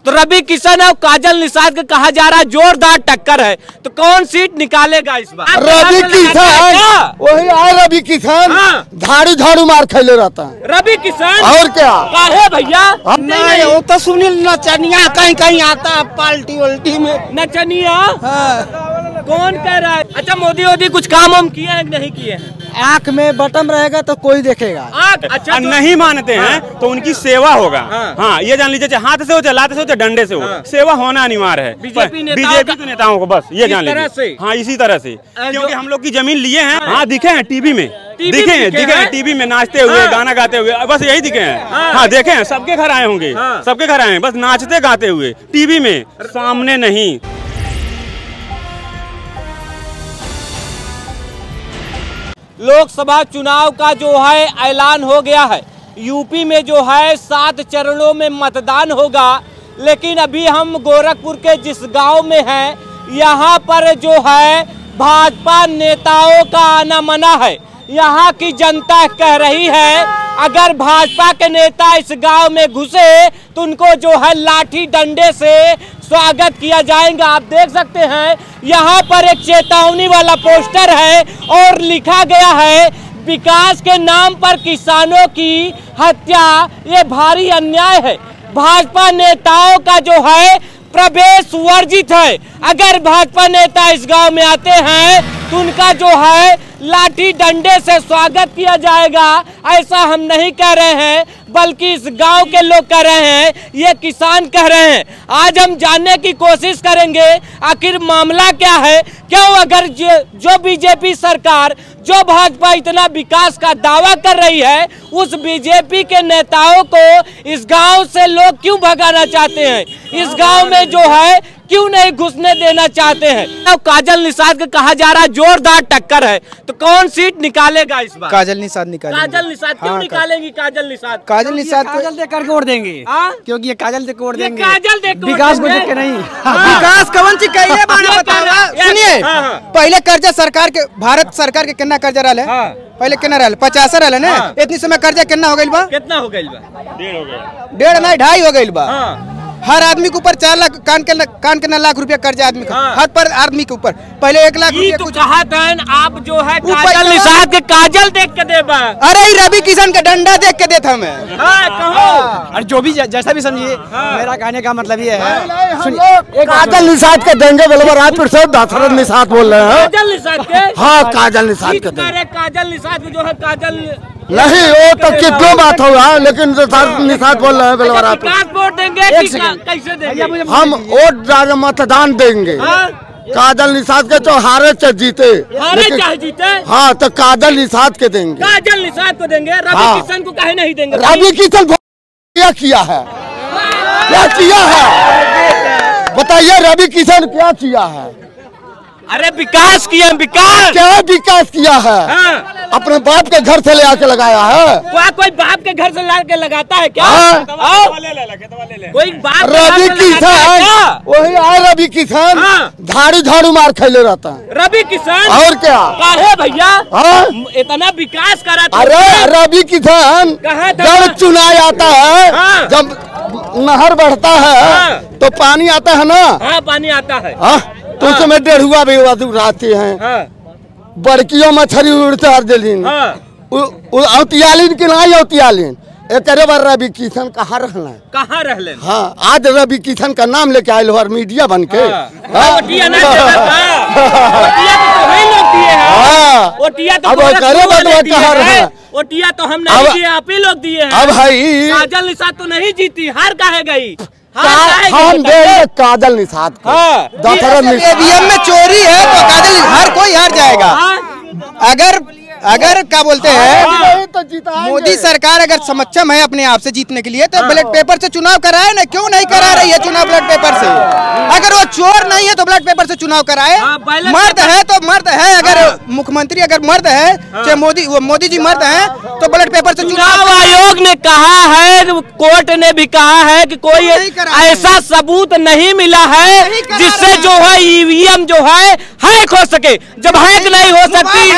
तो रवि किशन और काजल निषाद का कहा जा रहा है जोरदार टक्कर है, तो कौन सीट निकालेगा इस बार? रवि किशन, वही आए रवि किशन। झाड़ू झाड़ू मार खेले रहता है रवि किशन। और क्या है भैया? नहीं वो तो सुनील नचनिया कहीं कहीं आता है पार्टी उल्टी में। नचनिया कौन कह रहा है? अच्छा मोदी कुछ काम हम किए हैं नहीं किए हैं? आँख में बटन रहेगा तो कोई देखेगा। अच्छा तो नहीं मानते हैं तो उनकी सेवा होगा। हाँ ये जान लीजिए, हाथ से हो चाहे लाते से हो चाहे डंडे से हो, सेवा होना अनिवार्य है बीजेपी के नेताओं को, बस ये जान लीजिए। हाँ इसी तरह से, क्योंकि हम लोग की जमीन लिए हैं। हाँ दिखे हैं टीवी में, दिखे हैं टीवी में नाचते हुए गाना गाते हुए, बस यही दिखे हैं। हाँ देखे हैं, सबके घर आए होंगे, सबके घर आए हैं, बस नाचते गाते हुए टीवी में, सामने नहीं। लोकसभा चुनाव का जो है ऐलान हो गया है। यूपी में जो है 7 चरणों में मतदान होगा, लेकिन अभी हम गोरखपुर के जिस गांव में हैं, यहाँ पर जो है भाजपा नेताओं का आना मना है। यहाँ की जनता कह रही है अगर भाजपा के नेता इस गांव में घुसे तो उनको जो है लाठी डंडे से स्वागत किया जाएगा। आप देख सकते हैं यहाँ पर एक चेतावनी वाला पोस्टर है और लिखा गया है विकास के नाम पर किसानों की हत्या, ये भारी अन्याय है। भाजपा नेताओं का जो है प्रवेश वर्जित है। अगर भाजपा नेता इस गांव में आते हैं तो उनका जो है लाठी डंडे से स्वागत किया जाएगा। ऐसा हम नहीं कह रहे हैं, बल्कि इस गांव के लोग कह रहे हैं, ये किसान कह रहे हैं। आज हम जानने की कोशिश करेंगे आखिर मामला क्या है। क्यों अगर जो बीजेपी सरकार, जो भाजपा इतना विकास का दावा कर रही है, उस बीजेपी के नेताओं को इस गांव से लोग क्यों भगाना चाहते हैं? इस गांव में जो है क्यों नहीं घुसने देना चाहते हैं? तो काजल निषाद का कहा जा रहा है जोरदार टक्कर है, तो कौन सीट निकालेगा इस बार? काजल निषाद निकालेंगे। काजल निषाद क्यों निकालेंगी? काजल निषाद काजल देकर वोट देंगे, क्योंकि ये काजल देकर वोट देंगे। काजल देकर विकास को देख के नहीं। विकास कौन सी कहिए सुनिए, पहले कर्जा सरकार के, भारत सरकार के कितना कर्जा रहा है? पहले कितना रहा? 50 रहा ना। इतनी समय कर्जा कितना हो गई बा? कितना हो गई बा? 1.5 नहीं 2.5 हो गई बा। हर आदमी के ऊपर 4 लाख कान के 9 लाख रुपया कर्जा आदमी का, हर पर आदमी के ऊपर। पहले 1 लाख रुपया कुछ कहा था। आप जो है काजल निषाद के काजल देख के देबा। अरे रवि किशन का डंडा देख के देता मैं। कहो और जो भी जैसा भी समझिए, मेरा कहने का मतलब ये है, काजल निषाद के देंगे दशरथ निषाद बोल रहे हैं। काजल निषाद के? हाँ काजल निषाद के देंगे। काजल निषाद जो है काजल नहीं, वो तो कितनी बात होगा, लेकिन निषाद बोल रहे हैं बेलवारा। वोट देंगे कैसे देंगे? हम वोट मतदान देंगे। काजल निषाद के तो हारे चाहे जीते, चाहे जीते। हाँ तो काजल निषाद के देंगे। काजल निषाद को देंगे। रवि किशन को काहे नहीं देंगे? रवि किशन क्या किया है? क्या किया है बताइए? रवि किशन क्या किया है? अरे विकास किया। विकास क्या विकास किया है? अपने बाप के घर से ले आके लगाया है। कोई बाप के घर से ला के लगाता है क्या? कोई बाप रवि किशन, वही आए रवि किशन। झाड़ू झाड़ू मार खेले रहता है रवि किशन। और क्या है भैया? इतना विकास करा। अरे रवि किशन जब चुनाव आता है, जब नहर बढ़ता है तो पानी आता है ना। हाँ पानी आता है। तो उसमें 1.5 भी आते हैं। बड़कियों मछली उड़ते हर दिलीन औतियालीन की नहीं औतियालीन। एक बार रवि किशन कहाँ रहना है? कहाँ रहले? हाँ आज रवि किशन का नाम लेके आये हर मीडिया बन के। ओटिया तो हम नहीं दिए, आप ही लोग दिए हैं। अब भाई काजल निषाद तो नहीं जीती, हार काहे गई? हम देंगे काजल निषाद को। ईवीएम में चोरी है तो काजल हर कोई हार जाएगा। अगर क्या बोलते हैं, मोदी सरकार अगर सक्षम है अपने आप से जीतने के लिए तो बैलेट पेपर से चुनाव कराए ना। क्यों नहीं करा रही है चुनाव बैलेट पेपर से? अगर वो चोर नहीं है तो बैलेट पेपर से चुनाव कराए। मर्द है तो मर्द है, अगर मुख्यमंत्री अगर मर्द है, चाहे मोदी जी मर्द है तो बैलेट पेपर से चुनाव आयोग ने कहा है, कोर्ट ने भी कहा है कि कोई ऐसा सबूत नहीं मिला है जिससे जो है ईवीएम जो है हैक हो सके। जब हैक नहीं हो सकती,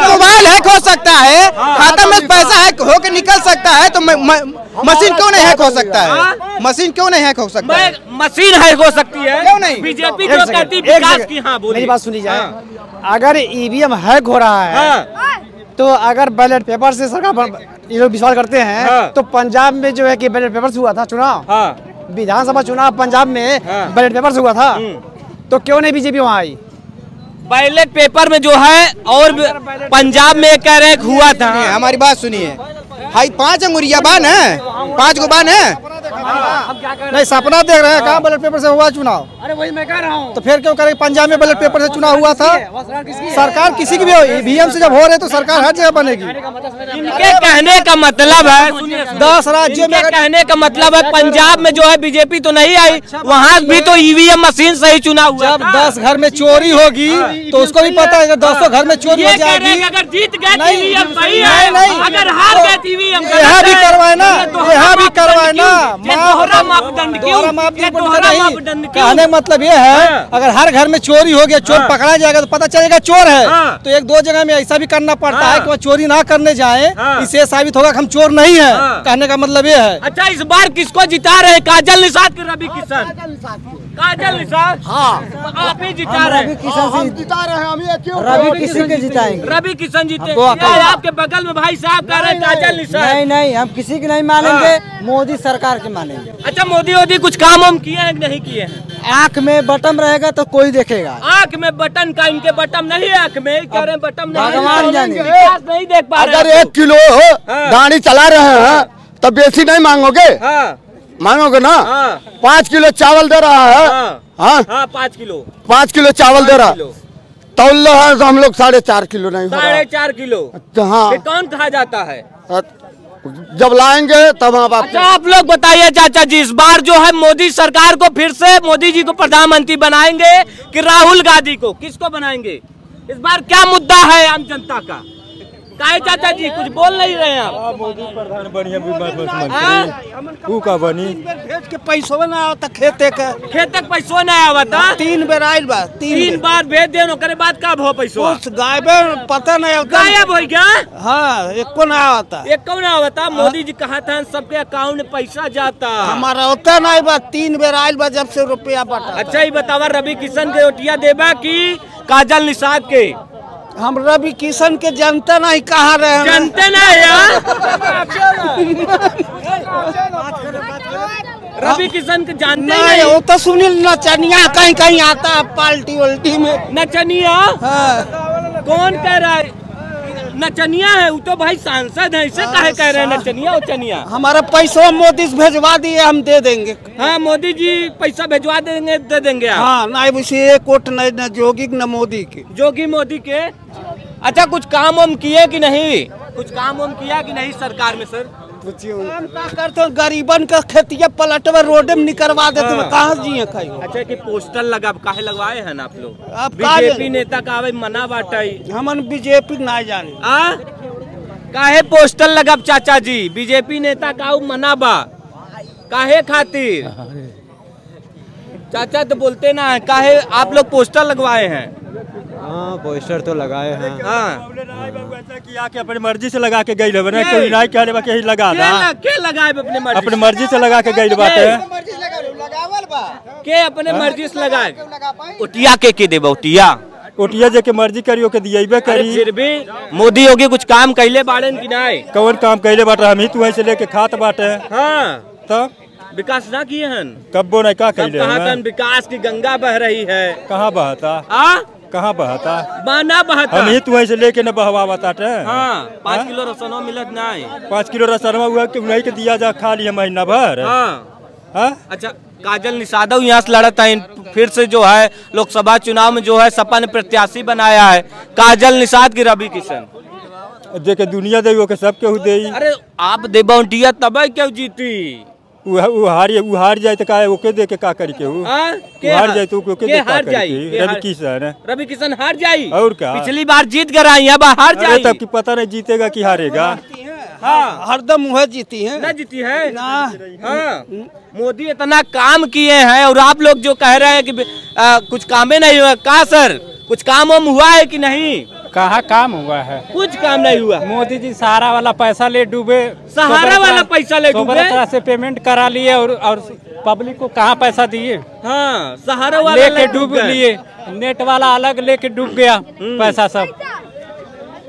मोबाइल हैक हो सकता है, खाता में पैसा हैक होकर निकल सकता है, तो मशीन क्यों नहीं हैक हो सकता है? मशीन क्यों नहीं हैक हो सकता है? मशीन हैक हो सकती है, क्यों नहीं? बीजेपी जो कहती विकास की। हाँ बोलिए, मेरी बात सुनी जाए। अगर ईवीएम हैक हो रहा है तो अगर बैलेट पेपर से सरकार पर ये लोग विश्वास करते हैं तो पंजाब में जो है कि बैलेट पेपर से हुआ था चुनाव, विधानसभा चुनाव पंजाब में बैलेट पेपर से हुआ था, तो क्यों नहीं बीजेपी वहाँ आई? बैलेट पेपर में जो है और पंजाब में कह रहे हुआ था। हमारी बात सुनिए, हाई 5 अंगुरिया बान है, 5 गो बान है, नहीं सपना देख रहे हैं कहाँ बैलेट पेपर से हुआ चुनाव। अरे वही मैं कह रहा हूँ, तो फिर क्यों करें? पंजाब में बैलेट पेपर से चुनाव हुआ था, सरकार किसी की भी हो, ईवीएम से जब हो रहे तो सरकार हर जगह बनेगी। इनके कहने का मतलब है 10 राज्यों में कहने का मतलब है पंजाब में जो है बीजेपी तो नहीं आई, वहाँ भी तो ईवीएम मशीन से ही चुनाव हुआ। जब 10 घर में चोरी होगी तो उसको भी पता है 200 घर में चोरी हो जाएगी। अगर जीत गए ईवीएम सही है, अगर हार गए ईवीएम यहाँ भी करवाए ना, यहाँ भी करवाए ना। मापदंड कहने मतलब ये है अगर हर घर में चोरी हो गया, चोर पकड़ा जाएगा तो पता चलेगा चोर है, तो 1-2 जगह में ऐसा भी करना पड़ता है कि वो चोरी ना करने जाए, इससे साबित होगा कि हम चोर नहीं है। कहने का मतलब ये है। अच्छा, इस बार किसको जिता रहे? काजल निषाद के रवि किशन? काजल निषाद, हाँ आप ही जिता रहे हैं। जिता रहे हैं हम, रवि किशन के जिताएंगे। रवि किशन जीते, आपके बगल में भाई साहब कह रहे हैं काजल निषाद। नहीं, हम किसी की नहीं मानेंगे, मोदी सरकार के मानेंगे। अच्छा, मोदी कुछ काम हम किए हैं कि नहीं किए हैं? आँख में बटन रहेगा तो कोई देखेगा। आँख में बटन का, इनके बटन नहीं है आँख में, कह रहे हैं बटन भगवान जाने, नहीं देख पा रहे। अगर 1 किलो गाड़ी चला रहे हैं तब बेसी नहीं मांगोगे? मांगोगे ना। 5 किलो चावल दे रहा है, हाँ 5 किलो चावल दे रहा, तौल है तो हम लोग 4.5 किलो नहीं, 4.5 किलो। हाँ, कौन कहा जाता है? जब लाएंगे तब हम अच्छा, आप लोग बताइए चाचा जी, इस बार जो है मोदी सरकार को फिर से मोदी जी को प्रधानमंत्री बनाएंगे कि राहुल गांधी को? किसको बनाएंगे? इस बार क्या मुद्दा है आम जनता का? काहे चाचा जी कुछ बोल नहीं रहे हैं आप? मोदी प्रधान बनी का बनी भेज के पैसों ना आवता, खेते तक पैसों ना आवता। 3 बेर आयल बा, 3 बार भेज दे, करे बाद कब हो पैसों? गायब पता नहीं आवता, गायब हो गया। हाँ, एको ना आवता, एको ना आवता। मोदी जी कहा था सबके अकाउंट में पैसा जाता, हमारा होता नहीं बा। 3 बेर आयल बा जब से रुपया बांटा। अच्छा, ये बतावा रवि किशन के ओटिया देबा की काजल निषाद के? हम रवि किशन के जनता नहीं कहा रहे हैं, जनते नहीं यार। रवि किशन के जानते नहीं, वो तो सुनील नचनिया कहीं कहीं आता है पार्टी उल्टी में। नचनिया? हाँ। कौन कह रहा है नचनिया है? वो तो भाई सांसद है, इसे काहे कह रहे हैं नचनिया उचनिया? हमारा पैसा मोदी से भेजवा दिए, हम दे देंगे। हाँ, मोदी जी पैसा भेजवा देंगे, दे देंगे आप। हाँ, नहीं उसी एक वोट नहीं, न जोगी न मोदी के। जोगी मोदी के। अच्छा, कुछ काम हम किए कि नहीं? कुछ काम हम किया कि नहीं सरकार में सर? काम का करते गरीबन का खेतिया पलटवा रोड में निकलवा देते, कहाँ जिए खाई। अच्छा, कि पोस्टर लगा काहे लगवाए हैं आप लोग? बीजेपी नेता का मना बाटाई, हमन बीजेपी ना जाने काहे पोस्टर लगब चाचा जी? बीजेपी नेता का मना बा, काहे खातिर? चाचा तो बोलते ना है, काहे आप लोग पोस्टर लगवाए हैं? हाँ, पोस्टर तो लगाए हैं। हाँ, किया कि अपनी मर्जी से लगा के गई कोई नहीं कहने बा के लगा दा के लगाए अपनी मर्जी से लगा के गई बात है के अपने मर्जी से लगाए। ओटिया के देबो? ओटिया जे के मर्जी करियो के दिएबे करी। फिर भी मोदी योगी कुछ काम कैले बाड़न कि नहीं? कौन काम कैले बाटे? हम ही तू वहीं से लेके खात बाटे। हाँ, तो विकास ना किए हन? कब्बो नहीं का कैले? कहा विकास की गंगा बह रही है, कहाँ बहता? कहाँ बहता? ना बहता, हम ही तू वहीं से लेके न बहवा बताते। हाँ, 5 किलो रसनो मिलत नहीं? 5 किलो रसनवा हुआ कि नहीं के दिया जा, खा लिया महीना भर। हाँ। अच्छा, काजल निषाद यहाँ से लड़त है, फिर से जो है लोकसभा चुनाव में जो है सपा ने प्रत्याशी बनाया है काजल निषाद की रवि किशन। जे के दुनिया दे के सबके दे। अरे आप देबौटिया तब क्यों जीती? हार जाए तो का ओके दे के का करी के हार जाए तो ओके दे हार जाए रवि किशन हार जाए और क्या पिछली बार जीत कर आई अब हार जाए तब की पता नहीं जीतेगा कि हारेगा। हाँ हरदम वह जीती है ना जीती है ना। हाँ मोदी इतना काम किए हैं और आप लोग जो कह रहे हैं कि कुछ काम नहीं हुआ का सर कुछ काम हुआ है कि नहीं? कहाँ काम हुआ है? कुछ काम नहीं हुआ। मोदी जी सहारा वाला पैसा ले डूबे, सहारा वाला पैसा ले डूबे, तरह से पेमेंट करा लिए और पब्लिक को कहाँ पैसा दिए? हाँ सहारा वाला लेके डूब लिए, नेट वाला अलग लेके डूब गया पैसा सब,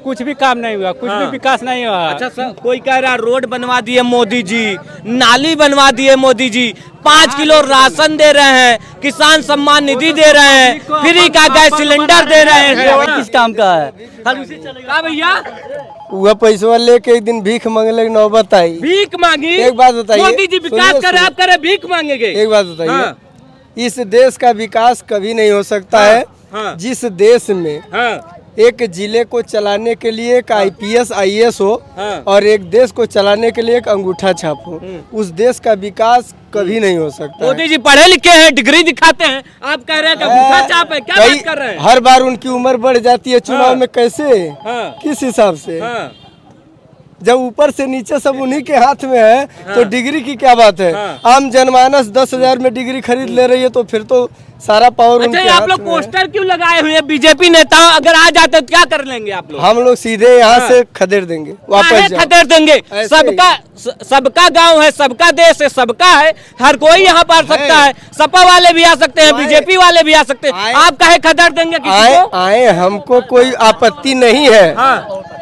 कुछ भी काम नहीं हुआ, कुछ भी विकास नहीं हुआ। अच्छा सर कोई कह रहा रोड बनवा दिए मोदी जी, नाली बनवा दिए मोदी जी, 5 किलो राशन दे रहे हैं, किसान सम्मान निधि दे रहे हैं, फ्री का गैस सिलेंडर दे रहे हैं। किस काम का है भैया? वह पैसा लेके एक दिन भीख मांगने की नौबत आई। भीख मांगी? एक बात बताइए, मोदी जी विकास करे आप करे भीख मांगेंगे? एक बात बताइए, इस देश का विकास कभी नहीं हो सकता है जिस देश में एक जिले को चलाने के लिए एक IPS IAS हो और एक देश को चलाने के लिए एक अंगूठा छाप हो, उस देश का विकास कभी नहीं हो सकता। मोदी जी पढ़े लिखे हैं, डिग्री दिखाते हैं, आप कह रहे हैं कि अंगूठा छाप है, क्या बात कर रहे हैं? हर बार उनकी उम्र बढ़ जाती है चुनाव में, कैसे किस हिसाब से? जब ऊपर से नीचे सब उन्हीं के हाथ में है तो डिग्री की क्या बात है? आम जनमानस 10,000 में डिग्री खरीद ले रही है तो फिर तो सारा पावर उनके हाथ में है। आप लोग पोस्टर क्यों लगाए हुए हैं? बीजेपी नेता अगर आ जाते तो क्या कर लेंगे आप लोग? हम लोग सीधे यहाँ से खदेड़ देंगे, वापस खदेड़ देंगे। सबका गांव है, सबका देश है, सबका है, हर कोई यहाँ पर सकता है, सपा वाले भी आ सकते हैं, बीजेपी वाले भी आ सकते हैं, आप काहे खदेड़ देंगे किसी को? आए हमको कोई आपत्ति नहीं है,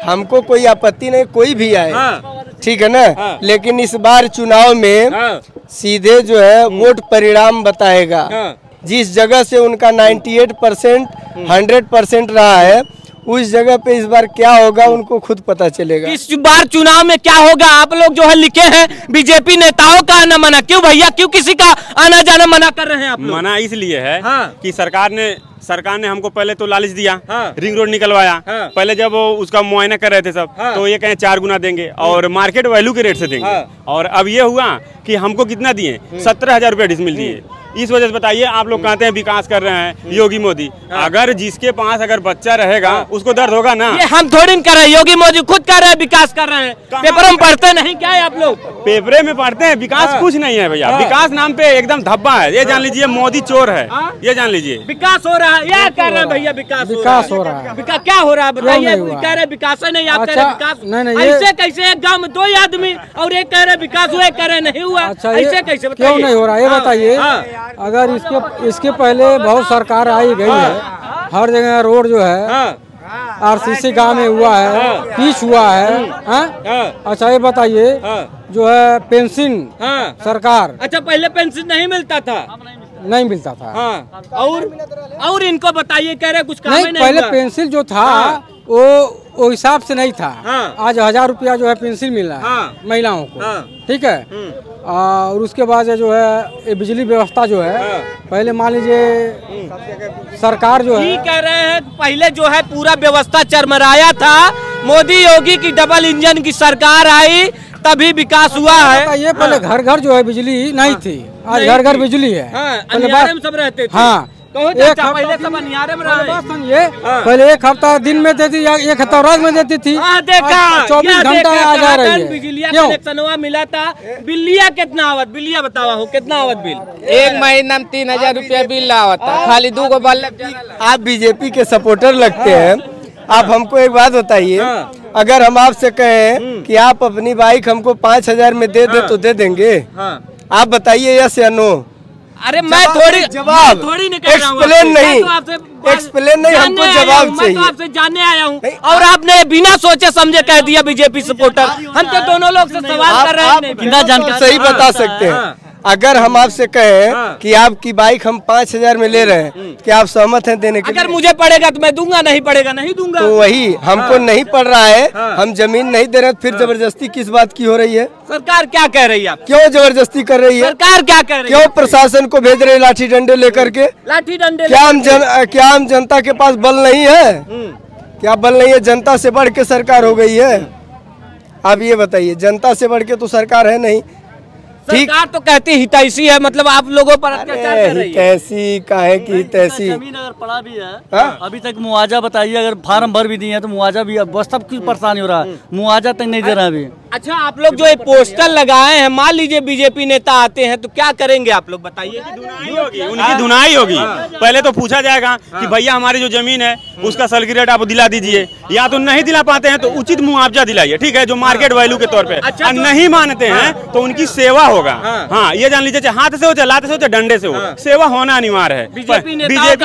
हमको कोई आपत्ति नहीं, कोई भी आए, ठीक है ना। लेकिन इस बार चुनाव में सीधे जो है वोट परिणाम बताएगा। जिस जगह से उनका 98% 100% रहा है, उस जगह पे इस बार क्या होगा उनको खुद पता चलेगा। इस बार चुनाव में क्या होगा? आप लोग जो है लिखे हैं बीजेपी नेताओं का आना मना, क्यों भैया, क्यों किसी का आना जाना मना कर रहे हैं आप लोग? मना इसलिए है कि सरकार ने हमको पहले तो लालच दिया, रिंग रोड निकलवाया, पहले जब उसका मुआयना कर रहे थे सब तो ये कहें 4 गुना देंगे और मार्केट वैल्यू के रेट से देंगे, और अब ये हुआ कि हमको कितना दिए, 17,000 रुपये डिसमिल दिए। इस वजह से बताइए, आप लोग कहते हैं विकास कर रहे हैं योगी मोदी, अगर जिसके पास अगर बच्चा रहेगा उसको दर्द होगा ना। ये हम थोड़ी कर रहे हैं, योगी मोदी खुद कर रहे हैं विकास कर रहे हैं। पेपर में पढ़ते नहीं क्या है आप लोग? पेपरे में पढ़ते हैं, विकास कुछ नहीं है भैया, विकास नाम पे एकदम धब्बा है। ये जान लीजिए मोदी चोर है, ये जान लीजिए। विकास हो रहा है, ये कह रहे हैं भैया विकास हो रहा है। विकास क्या हो रहा है बताइए? कह रहे विकास नहीं, आप कह रहे विकास, ऐसे कैसे? एक गाँव में 2 आदमी और एक कह रहे विकास हुआ, एक कह रहे नहीं हुआ, ऐसे कैसे? क्यों नहीं हो रहा है ये बताइए। अगर इसके पहले बहुत सरकार आई गई है, हर जगह रोड जो है RCC गांव में हुआ है, पिच हुआ है। अच्छा ये बताइए, जो है पेंशन सरकार, अच्छा पहले पेंशन नहीं मिलता था? नहीं मिलता था। और इनको बताइए, कह रहे कुछ काम नहीं, पहले पेंशन जो था वो हिसाब से नहीं था। आज 1000 रुपया जो है पेंशन मिल रहा है महिलाओं को, ठीक है। और उसके बाद जो है ये बिजली व्यवस्था जो है, पहले मान लीजिए सरकार जो है कह रहे हैं पहले जो है पूरा व्यवस्था चरमराया था, मोदी योगी की डबल इंजन की सरकार आई तभी विकास हुआ है। ये पहले घर घर जो है बिजली नहीं थी, आज घर घर बिजली है। अंधियारे में सब रहते थे। पहले सब अंधियारे में रहे। पहले 1 हफ्ता दिन में देती, 1 हफ्ता रात में देती थी, 24 घंटा आ जा रही है। बिजलिया कनेक्शनवा मिला था, बिल्लिया कितना आवत? बिल्लिया बतावा हो कितना आवत बिल? 1 महीना में 3000 रुपया बिल आवत, खाली 2 गो बल्ब। आप बीजेपी के सपोर्टर लगते हैं, आप हमको एक बात बताइए, अगर हम आपसे कहें कि आप अपनी बाइक हमको 5000 में दे दे तो दे देंगे? आप बताइए यस या नो? अरे मैं थोड़ी जवाब, एक्सप्लेन नहीं, एक्सप्लेन नहीं, हमको जवाब चाहिए। मैं तो आपसे जानने आया हूँ और आपने बिना सोचे समझे कह दिया बीजेपी सपोर्टर। हम तो दोनों लोग से सवाल कर रहे हैं, बिना जानकारी सही बता सकते हैं। अगर हम आपसे कहें कि आपकी बाइक हम 5000 में ले रहे हैं, क्या आप सहमत हैं देने के? अगर मुझे पड़ेगा तो मैं दूंगा, नहीं पड़ेगा नहीं दूंगा। तो वही हमको नहीं पड़ रहा है, हम जमीन नहीं दे रहे, फिर जबरदस्ती किस बात की हो रही है? सरकार क्या कह रही है? क्यों जबरदस्ती कर रही है? सरकार क्या कह रही है? क्यों प्रशासन को भेज रहे लाठी डंडे लेकर के? लाठी डंडे? क्या हम जनता के पास बल नहीं है? क्या बल नहीं है? जनता से बढ़ के सरकार हो गई है। आप ये बताइए, जनता से बढ़ के तो सरकार है नहीं। सरकार तो कहती हितैषी है, मतलब आप लोगों पर अत्याचार कर रही है। हितैषी काहे की हितैषी? जमीन अगर पड़ा भी है अभी तक मुआवजा बताइए, अगर फार्म भर भी दिए हैं तो मुआवजा भी बस सब कुछ परेशानी हो रहा है, मुआवजा तक नहीं दे रहा अभी। अच्छा, आप लोग जो ये पोस्टर लगाए हैं, मान लीजिए बीजेपी नेता आते हैं तो क्या करेंगे आप लोग बताइए? उनकी धुनाई होगी। पहले तो पूछा जाएगा कि भैया हमारी जो जमीन है उसका सर्टिफिकेट आप दिला दीजिए, या तो नहीं दिला पाते हैं तो उचित मुआवजा दिलाइए, ठीक है, जो मार्केट वैल्यू के तौर पे। अच्छा, नहीं मानते हैं तो उनकी सेवा होगा। हाँ, ये जान लीजिए, हाथ से हो चाहे लात से हो चाहे डंडे से हो, सेवा होना अनिवार्य है बीजेपी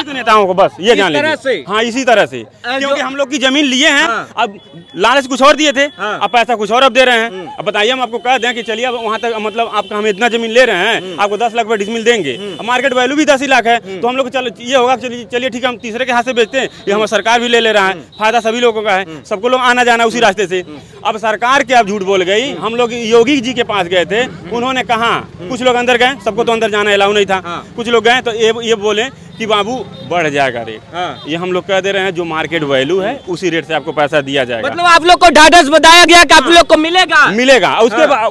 के नेताओं को, बस ये जान लीजिए। हाँ, इसी तरह से, क्योंकि हम लोग की जमीन लिए हैं, अब लालच कुछ और दिए थे, अब पैसा कुछ और अब दे रहे हैं। अब बताइए, हम आपको कह दें कि चलिए अब वहाँ तक, मतलब आपका हम इतना जमीन ले रहे हैं, आपको 10 लाख रुपए डिसमिल देंगे, मार्केट वैल्यू भी 10 ही लाख है, तो हम लोग चलो ये होगा, चलिए ठीक है, हम तीसरे के हाथ से बेचते हैं, ये हमारी सरकार भी ले रहा है, फायदा सभी लोगों का है, सबको लोग आना जाना उसी रास्ते से। अब सरकार क्या झूठ बोल गई? हम लोग योगी जी के पास गए थे, उन्होंने कहा, कुछ लोग अंदर गए, सबको तो अंदर जाना अलाउ नहीं था, कुछ लोग गए तो ये बोले कि बाबू बढ़ जाएगा रेट। ये हम लोग कह दे रहे हैं जो मार्केट वैल्यू है उसी रेट से आपको पैसा दिया जाएगा। मतलब आप लोग को ढाढ़स बताया गया कि आप लोग को मिलेगा।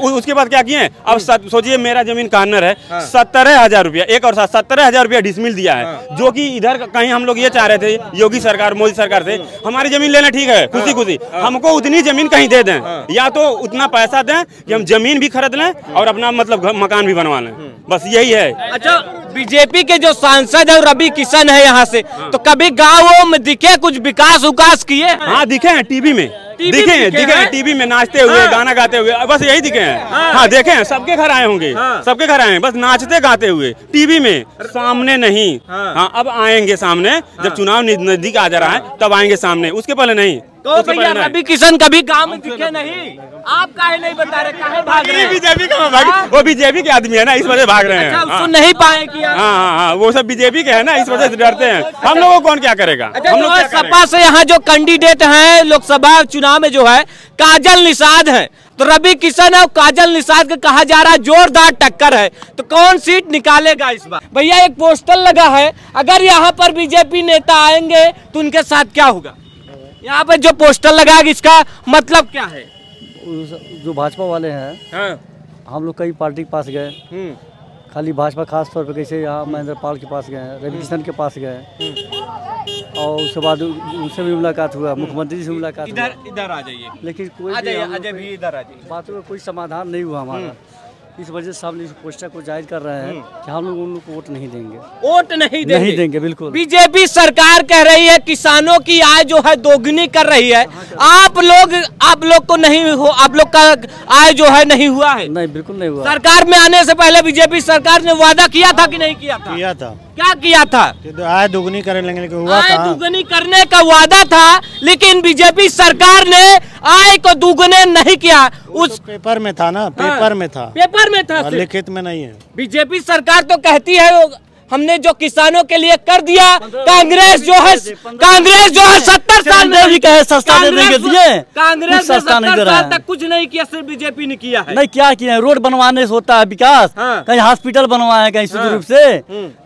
उसके बाद क्या किए? अब सोचिए, मेरा जमीन कार्नर है, 17,000 रुपया एक और 17,000 रुपया डिसमिल दिया है, जो कि इधर कहीं हम लोग ये चाह रहे थे योगी सरकार, मोदी सरकार से, हमारी जमीन लेना ठीक है, खुशी हमको उतनी जमीन कहीं दे दें, या तो उतना पैसा दें कि हम जमीन भी खरीद लें और अपना मतलब मकान भी बनवा लें, बस यही है। अच्छा, बीजेपी के जो सांसद है रवि किशन है यहाँ से, तो कभी गाँवों में दिखे कुछ विकास किए? हाँ, दिखे हैं, टीवी में दिखे हैं, टीवी में नाचते हुए, गाना गाते हुए, बस यही दिखे हैं। हाँ, देखे हैं, सबके घर आए होंगे, सबके घर आए हैं, बस नाचते गाते हुए, टीवी में, सामने नहीं। हाँ, अब आएंगे सामने, जब चुनाव नजदीक आ जा रहा है तब आएंगे सामने, उसके पहले नहीं। तो भैया रवि किशन कभी गांव में दिखे नहीं, आप काहे नहीं बता रहे, काहे भाग रहे हैं? बीजेपी का भाग, वो बीजेपी के आदमी है ना, इस वजह भाग रहे हैं। अच्छा, सुन नहीं पाए कि हाँ, वो सब बीजेपी के है ना, इस वजह से डरते हैं। हम लोगों को कौन क्या करेगा? हम लोग सपा से यहाँ जो कैंडिडेट हैं लोकसभा चुनाव में जो है काजल निषाद है, तो रवि किशन और काजल निषाद का कहा जा रहा है जोरदार टक्कर है, तो कौन सीट निकालेगा इस बार? भैया एक पोस्टर लगा है, अगर यहाँ पर बीजेपी नेता आएंगे तो उनके साथ क्या होगा? यहाँ पर जो पोस्टर लगा है इसका मतलब क्या है? जो भाजपा वाले हैं, हम लोग कई पार्टी के पास गए, खाली भाजपा खास तौर पे, कैसे यहाँ महेंद्र पाल के पास गए, रवि किशन के पास गए, और उसके बाद उनसे भी मुलाकात हुआ, मुख्यमंत्री जी से मुलाकात हुआ। इधर आ जाइए, लेकिन कोई अजय भी इधर आ जाइए, बातों का कोई समाधान नहीं हुआ हमारा। इस वजह से हम इस पोस्टर को जाहिर कर रहे हैं कि हम लोग उन लोग को वोट नहीं देंगे, नहीं देंगे बिल्कुल। बीजेपी सरकार कह रही है किसानों की आय जो है दोगुनी कर रही है, आप लोग को नहीं हो, आप लोग का आय जो है नहीं हुआ है? नहीं, बिल्कुल नहीं हुआ। सरकार में आने से पहले बीजेपी सरकार ने वादा किया था कि नहीं किया था? किया था। क्या किया था? आय दोगुनी करने करने का वादा था, लेकिन बीजेपी सरकार ने आय को दुगने नहीं किया। उस पेपर में था ना, पेपर में था, लिखित में नहीं है। बीजेपी सरकार तो कहती है हमने जो किसानों के लिए कर दिया, कांग्रेस जो है 70 साल में भी कहे सस्ता देने के दिए, कांग्रेस ने 70 साल तक कुछ नहीं किया, सिर्फ बीजेपी ने किया है। नहीं, क्या किया है? रोड बनवाने से होता है विकास, कहीं हॉस्पिटल बनवाए, कहीं सुदूर रूप से,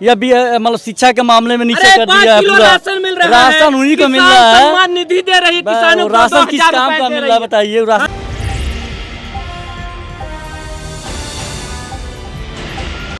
या भी मतलब शिक्षा के मामले में नीचे कर दिया है पूरा। राशन मिल रहा है, राशन उन्हीं को मिल रहा है, सम्मान निधि दे रही है किसानों को, राशन किस काम का मिल रहा है बताइए?